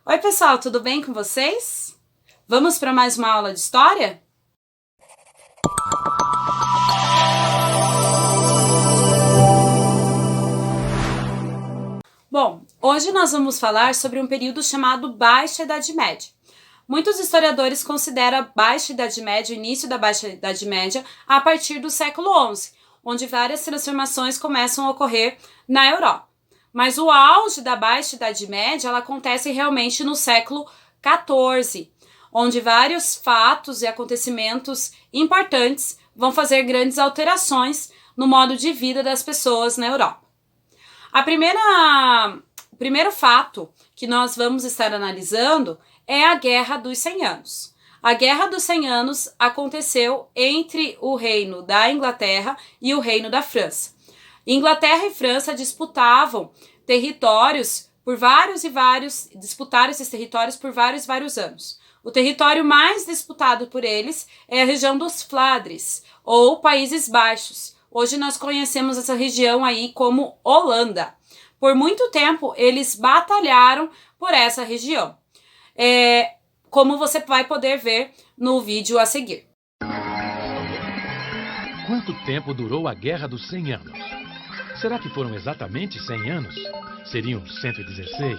Oi pessoal, tudo bem com vocês? Vamos para mais uma aula de história? Bom, hoje nós vamos falar sobre um período chamado Baixa Idade Média. Muitos historiadores consideram a Baixa Idade Média, o início da Baixa Idade Média, a partir do século XI, onde várias transformações começam a ocorrer na Europa. Mas o auge da Baixa Idade Média ela acontece realmente no século XIV, onde vários fatos e acontecimentos importantes vão fazer grandes alterações no modo de vida das pessoas na Europa. O primeiro fato que nós vamos estar analisando é a Guerra dos 100 Anos. A Guerra dos 100 Anos aconteceu entre o Reino da Inglaterra e o Reino da França. Inglaterra e França disputavam territórios disputaram esses territórios por vários anos. O território mais disputado por eles é a região dos Flandres, ou Países Baixos. Hoje nós conhecemos essa região aí como Holanda. Por muito tempo eles batalharam por essa região, como você vai poder ver no vídeo a seguir. Quanto tempo durou a Guerra dos 100 Anos? Será que foram exatamente 100 anos? Seriam 116,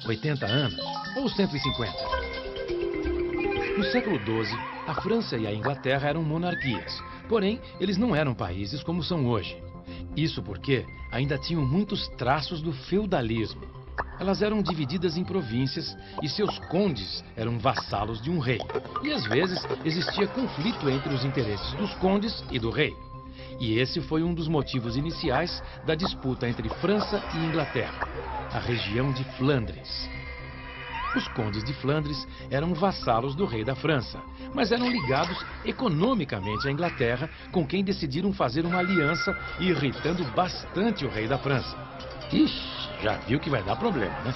80 anos ou 150? No século XII, a França e a Inglaterra eram monarquias, porém, eles não eram países como são hoje. Isso porque ainda tinham muitos traços do feudalismo. Elas eram divididas em províncias e seus condes eram vassalos de um rei. E às vezes existia conflito entre os interesses dos condes e do rei. E esse foi um dos motivos iniciais da disputa entre França e Inglaterra, a região de Flandres. Os condes de Flandres eram vassalos do rei da França, mas eram ligados economicamente à Inglaterra, com quem decidiram fazer uma aliança, irritando bastante o rei da França. Ixi, já viu que vai dar problema, né?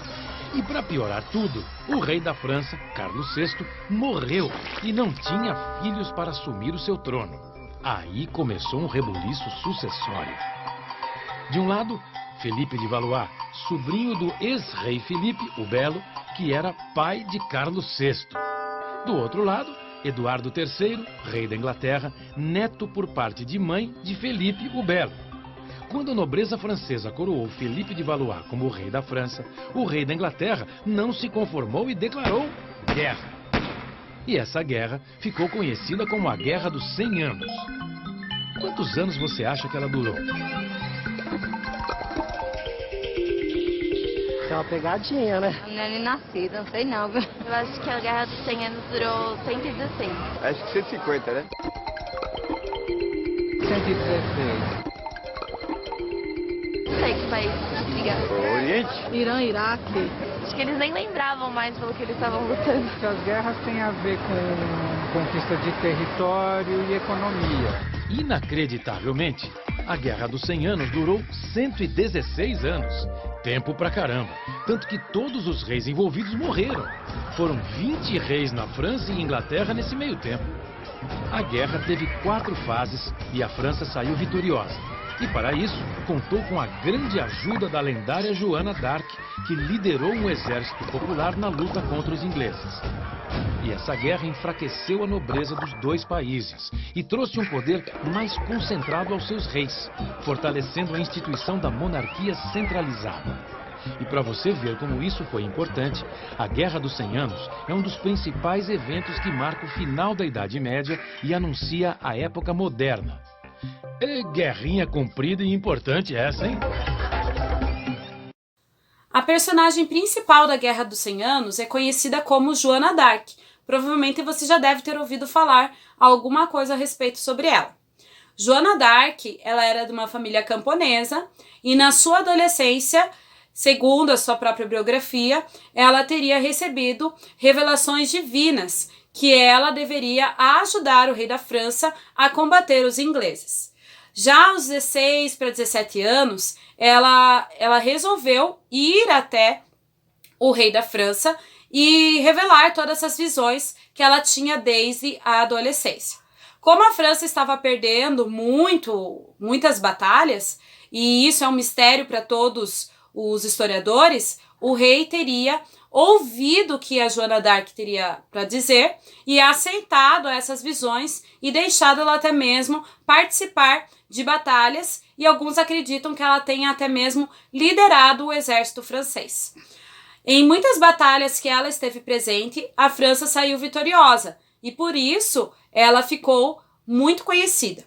E para piorar tudo, o rei da França, Carlos VI, morreu e não tinha filhos para assumir o seu trono. Aí começou um rebuliço sucessório. De um lado, Felipe de Valois, sobrinho do ex-rei Filipe o Belo, que era pai de Carlos VI. Do outro lado, Eduardo III, rei da Inglaterra, neto por parte de mãe de Felipe o Belo. Quando a nobreza francesa coroou Felipe de Valois como rei da França, o rei da Inglaterra não se conformou e declarou guerra. E essa guerra ficou conhecida como a Guerra dos 100 Anos. Quantos anos você acha que ela durou? É uma pegadinha, né? Não é nem nascido, não sei não. Eu acho que a Guerra dos 100 Anos durou 116. Acho que 150, né? 116. Não sei que país brigar. Oriente? Irã, Iraque. Acho que eles nem lembravam mais pelo que eles estavam lutando. As guerras têm a ver com conquista de território e economia. Inacreditavelmente, a Guerra dos 100 Anos durou 116 anos. Tempo pra caramba. Tanto que todos os reis envolvidos morreram. Foram 20 reis na França e Inglaterra nesse meio tempo. A guerra teve 4 fases e a França saiu vitoriosa. E para isso, contou com a grande ajuda da lendária Joana d'Arc, que liderou um exército popular na luta contra os ingleses. E essa guerra enfraqueceu a nobreza dos dois países e trouxe um poder mais concentrado aos seus reis, fortalecendo a instituição da monarquia centralizada. E para você ver como isso foi importante, a Guerra dos 100 Anos é um dos principais eventos que marca o final da Idade Média e anuncia a época moderna. Guerrinha comprida e importante essa, hein? A personagem principal da Guerra dos 100 Anos é conhecida como Joana d'Arc. Provavelmente você já deve ter ouvido falar alguma coisa a respeito sobre ela. Joana d'Arc, ela era de uma família camponesa e na sua adolescência, segundo a sua própria biografia, ela teria recebido revelações divinas que ela deveria ajudar o rei da França a combater os ingleses. Já aos 16 para 17 anos, ela resolveu ir até o rei da França e revelar todas essas visões que ela tinha desde a adolescência. Como a França estava perdendo muitas batalhas, e isso é um mistério para todos os historiadores, o rei teria ouvido o que a Joana d'Arc teria para dizer e aceitado essas visões e deixado ela até mesmo participar de batalhas, e alguns acreditam que ela tenha até mesmo liderado o exército francês. Em muitas batalhas que ela esteve presente, a França saiu vitoriosa e por isso ela ficou muito conhecida.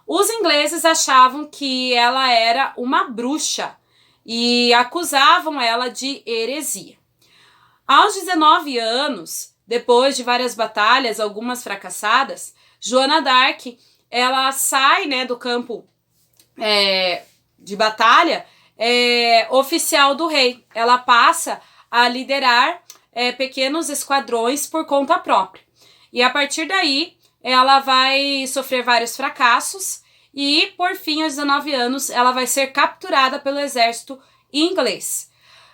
Os ingleses achavam que ela era uma bruxa e acusavam ela de heresia. Aos 19 anos, depois de várias batalhas, algumas fracassadas, Joana d'Arc ela sai, né, do campo de batalha oficial do rei. Ela passa a liderar pequenos esquadrões por conta própria. E a partir daí, ela vai sofrer vários fracassos e, por fim, aos 19 anos, ela vai ser capturada pelo exército inglês.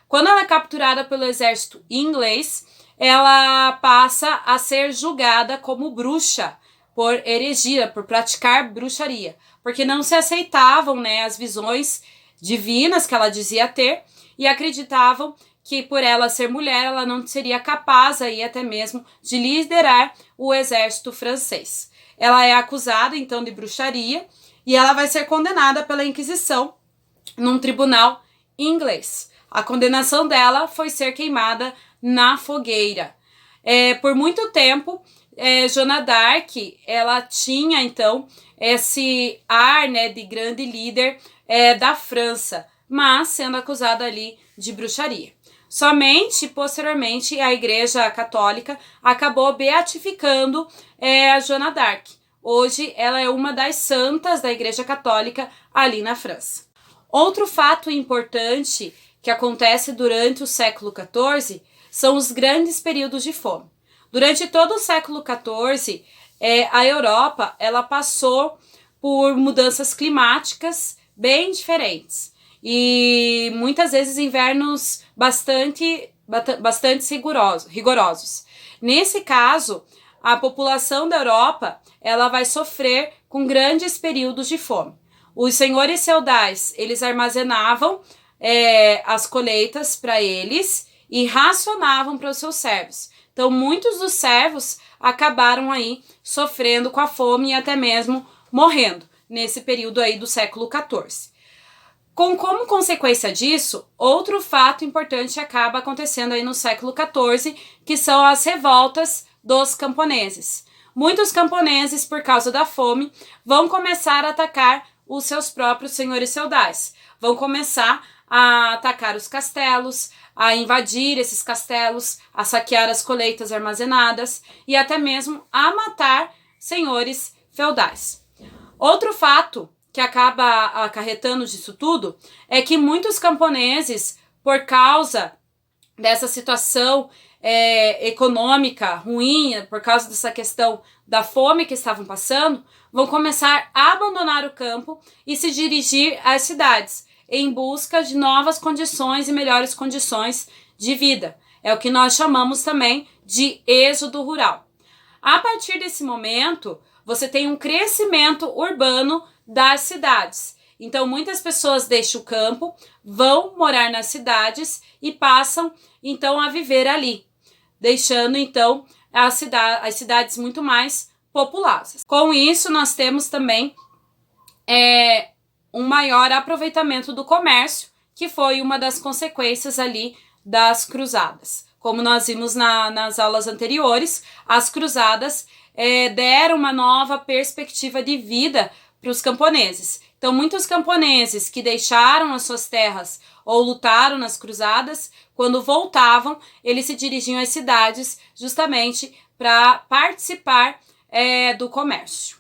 Quando ela é capturada pelo exército inglês, ela passa a ser julgada como bruxa por heresia, por praticar bruxaria, porque não se aceitavam, né, as visões divinas que ela dizia ter e acreditavam que por ela ser mulher, ela não seria capaz aí até mesmo de liderar o exército francês. Ela é acusada então de bruxaria e ela vai ser condenada pela Inquisição num tribunal inglês. A condenação dela foi ser queimada na fogueira. Por muito tempo, Joana d'Arc, ela tinha então esse ar, né, de grande líder da França, mas sendo acusada ali de bruxaria. Somente posteriormente a Igreja Católica acabou beatificando a Joana d'Arc. Hoje ela é uma das santas da Igreja Católica ali na França. Outro fato importante que acontece durante o século XIV são os grandes períodos de fome. Durante todo o século XIV, a Europa ela passou por mudanças climáticas bem diferentes e muitas vezes invernos bastante rigorosos. Nesse caso, a população da Europa ela vai sofrer com grandes períodos de fome. Os senhores feudais eles armazenavam as colheitas para eles e racionavam para os seus servos. Então, muitos dos servos acabaram aí sofrendo com a fome e até mesmo morrendo nesse período aí do século XIV. Como consequência disso, outro fato importante acaba acontecendo aí no século XIV, que são as revoltas dos camponeses. Muitos camponeses, por causa da fome, vão começar a atacar os seus próprios senhores feudais. Vão começar a atacar os castelos, a invadir esses castelos, a saquear as colheitas armazenadas e até mesmo a matar senhores feudais. Outro fato que acaba acarretando disso tudo é que muitos camponeses, por causa dessa situação econômica ruim, por causa dessa questão da fome que estavam passando, vão começar a abandonar o campo e se dirigir às cidades, em busca de novas condições e melhores condições de vida. É o que nós chamamos também de êxodo rural. A partir desse momento, você tem um crescimento urbano das cidades. Então, muitas pessoas deixam o campo, vão morar nas cidades e passam, então, a viver ali, deixando, então, as cidades muito mais populosas. Com isso, nós temos também um maior aproveitamento do comércio, que foi uma das consequências ali das cruzadas. Como nós vimos nas aulas anteriores, as cruzadas deram uma nova perspectiva de vida para os camponeses. Então, muitos camponeses que deixaram as suas terras ou lutaram nas cruzadas, quando voltavam, eles se dirigiam às cidades justamente para participar do comércio.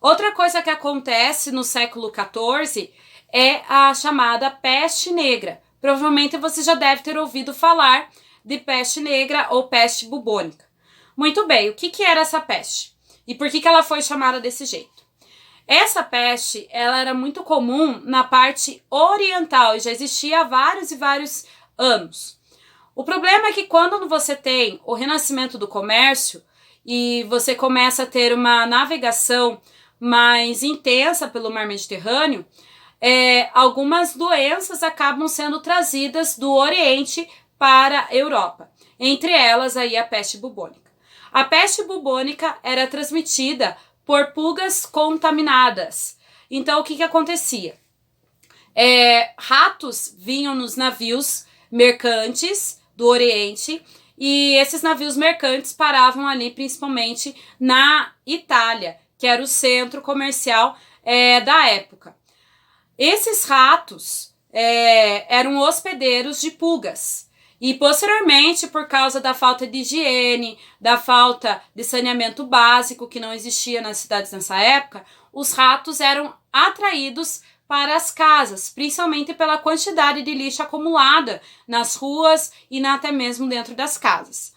Outra coisa que acontece no século XIV é a chamada peste negra. Provavelmente você já deve ter ouvido falar de peste negra ou peste bubônica. Muito bem, o que era essa peste? E por que ela foi chamada desse jeito? Essa peste ela era muito comum na parte oriental e já existia há vários e vários anos. O problema é que quando você tem o renascimento do comércio e você começa a ter uma navegação mais intensa pelo mar Mediterrâneo, algumas doenças acabam sendo trazidas do Oriente para a Europa. entre elas aí a peste bubônica. A peste bubônica era transmitida por pulgas contaminadas. Então, o que acontecia? Ratos vinham nos navios mercantes do Oriente e esses navios mercantes paravam ali principalmente na Itália, que era o centro comercial da época. Esses ratos eram hospedeiros de pulgas. E posteriormente, por causa da falta de higiene, da falta de saneamento básico que não existia nas cidades nessa época, os ratos eram atraídos para as casas, principalmente pela quantidade de lixo acumulada nas ruas e até mesmo dentro das casas.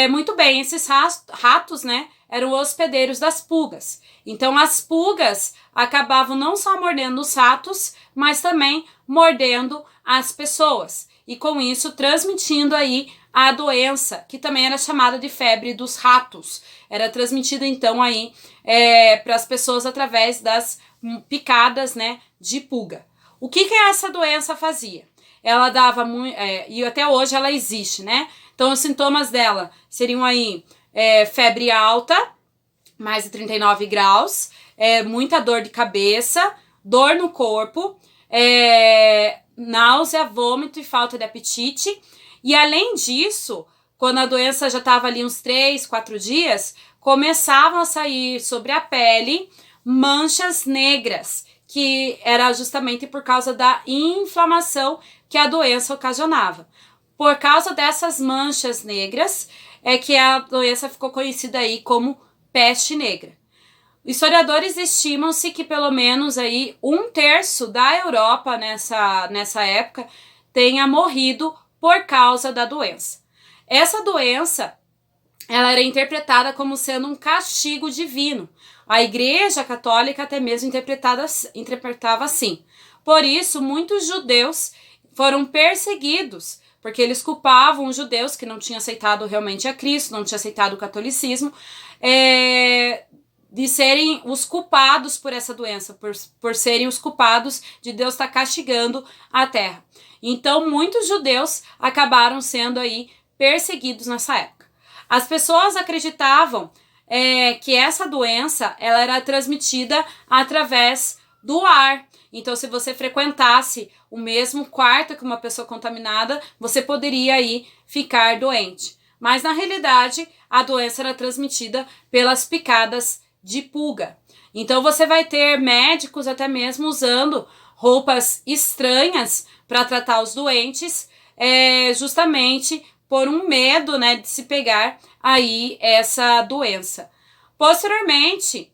Muito bem, esses ratos, né, eram hospedeiros das pulgas. Então as pulgas acabavam não só mordendo os ratos, mas também mordendo as pessoas. E com isso transmitindo aí a doença, que também era chamada de febre dos ratos. Era transmitida então aí para as pessoas através das picadas, né, de pulga. O que essa doença fazia? Ela dava muito, e até hoje ela existe, né? Então os sintomas dela seriam aí febre alta, mais de 39 graus, muita dor de cabeça, dor no corpo, náusea, vômito e falta de apetite. E além disso, quando a doença já estava ali uns 3, 4 dias, começavam a sair sobre a pele manchas negras, que era justamente por causa da inflamação que a doença ocasionava. Por causa dessas manchas negras, é que a doença ficou conhecida aí como peste negra. Historiadores estimam-se que pelo menos aí 1/3 da Europa nessa época tenha morrido por causa da doença. Essa doença, ela era interpretada como sendo um castigo divino. A Igreja Católica até mesmo interpretava assim. Por isso, muitos judeus foram perseguidos, porque eles culpavam os judeus que não tinham aceitado realmente a Cristo, não tinham aceitado o catolicismo, de serem os culpados por essa doença, por serem os culpados de Deus estar castigando a terra. Então, muitos judeus acabaram sendo aí perseguidos nessa época. As pessoas acreditavam que essa doença ela era transmitida através do ar. Então, se você frequentasse o mesmo quarto que uma pessoa contaminada, você poderia aí ficar doente. Mas, na realidade, a doença era transmitida pelas picadas de pulga. Então, você vai ter médicos até mesmo usando roupas estranhas para tratar os doentes, justamente por um medo, né, de se pegar aí essa doença. Posteriormente,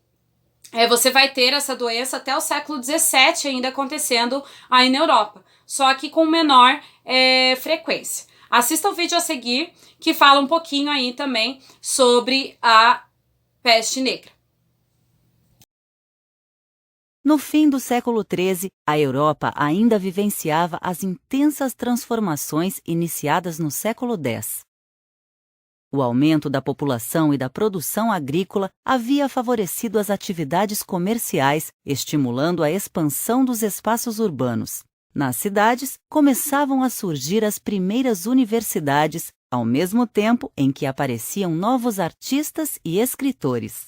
você vai ter essa doença até o século XVII ainda acontecendo aí na Europa, só que com menor frequência. Assista o vídeo a seguir, que fala um pouquinho aí também sobre a peste negra. No fim do século XIII, a Europa ainda vivenciava as intensas transformações iniciadas no século X. O aumento da população e da produção agrícola havia favorecido as atividades comerciais, estimulando a expansão dos espaços urbanos. Nas cidades, começavam a surgir as primeiras universidades, ao mesmo tempo em que apareciam novos artistas e escritores.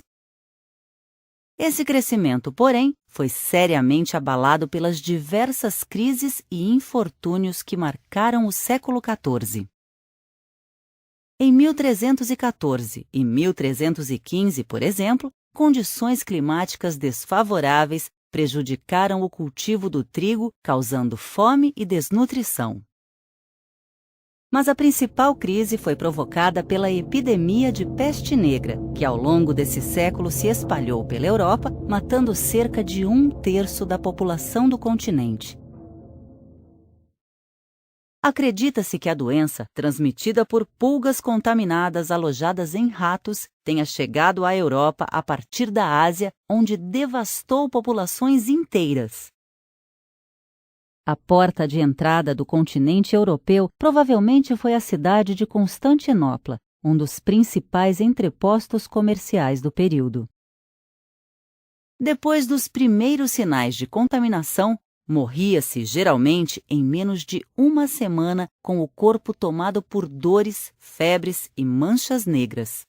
Esse crescimento, porém, foi seriamente abalado pelas diversas crises e infortúnios que marcaram o século XIV. Em 1314 e 1315, por exemplo, condições climáticas desfavoráveis prejudicaram o cultivo do trigo, causando fome e desnutrição. Mas a principal crise foi provocada pela epidemia de peste negra, que ao longo desse século se espalhou pela Europa, matando cerca de 1/3 da população do continente. Acredita-se que a doença, transmitida por pulgas contaminadas alojadas em ratos, tenha chegado à Europa a partir da Ásia, onde devastou populações inteiras. A porta de entrada do continente europeu provavelmente foi a cidade de Constantinopla, um dos principais entrepostos comerciais do período. Depois dos primeiros sinais de contaminação, Morria-se, geralmente, em menos de uma semana, com o corpo tomado por dores, febres e manchas negras.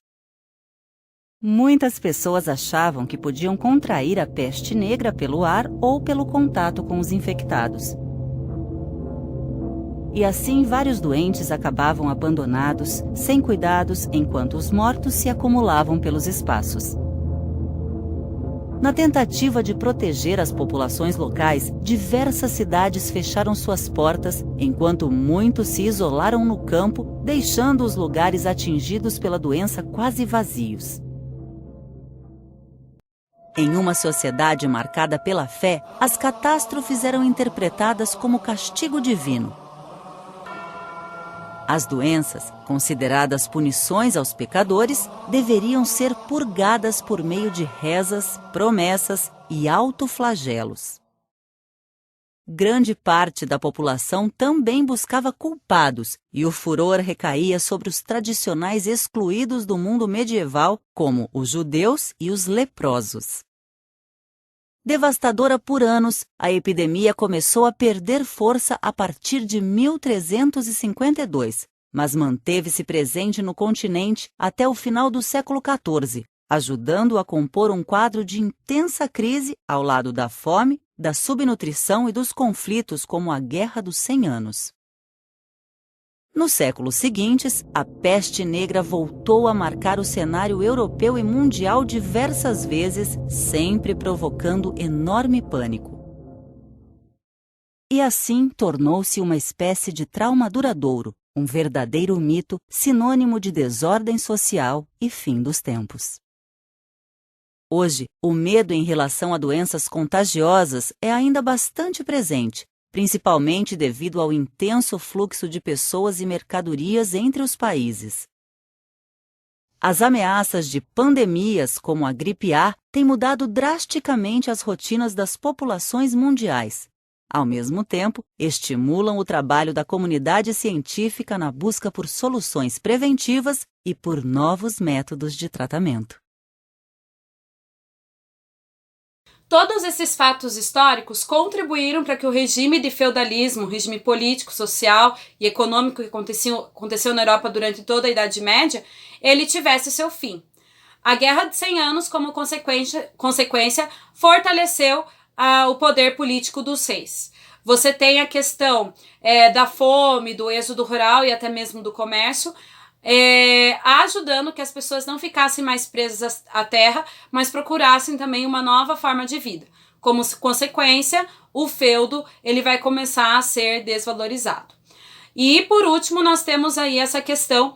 Muitas pessoas achavam que podiam contrair a peste negra pelo ar ou pelo contato com os infectados. E assim vários doentes acabavam abandonados, sem cuidados, enquanto os mortos se acumulavam pelos espaços. Na tentativa de proteger as populações locais, diversas cidades fecharam suas portas, enquanto muitos se isolaram no campo, deixando os lugares atingidos pela doença quase vazios. Em uma sociedade marcada pela fé, as catástrofes eram interpretadas como castigo divino. As doenças, consideradas punições aos pecadores, deveriam ser purgadas por meio de rezas, promessas e autoflagelos. Grande parte da população também buscava culpados, e o furor recaía sobre os tradicionais excluídos do mundo medieval, como os judeus e os leprosos. Devastadora por anos, a epidemia começou a perder força a partir de 1352, mas manteve-se presente no continente até o final do século XIV, ajudando a compor um quadro de intensa crise ao lado da fome, da subnutrição e dos conflitos como a Guerra dos 100 Anos. Nos séculos seguintes, a peste negra voltou a marcar o cenário europeu e mundial diversas vezes, sempre provocando enorme pânico. E assim tornou-se uma espécie de trauma duradouro, um verdadeiro mito, sinônimo de desordem social e fim dos tempos. Hoje, o medo em relação a doenças contagiosas é ainda bastante presente, principalmente devido ao intenso fluxo de pessoas e mercadorias entre os países. As ameaças de pandemias como a gripe A têm mudado drasticamente as rotinas das populações mundiais. Ao mesmo tempo, estimulam o trabalho da comunidade científica na busca por soluções preventivas e por novos métodos de tratamento. Todos esses fatos históricos contribuíram para que o regime de feudalismo, regime político, social e econômico que aconteceu na Europa durante toda a Idade Média, ele tivesse seu fim. A Guerra de 100 Anos, como consequência fortaleceu o poder político dos reis. Você tem a questão da fome, do êxodo rural e até mesmo do comércio, ajudando que as pessoas não ficassem mais presas à terra, mas procurassem também uma nova forma de vida. Como consequência, o feudo ele vai começar a ser desvalorizado. E por último, nós temos aí essa questão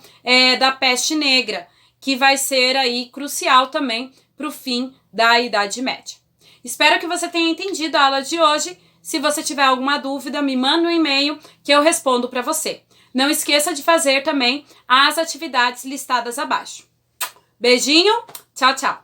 da peste negra, que vai ser aí crucial também para o fim da Idade Média. Espero que você tenha entendido a aula de hoje. Se você tiver alguma dúvida, me manda um e-mail que eu respondo para você. Não esqueça de fazer também as atividades listadas abaixo. Beijinho, tchau, tchau!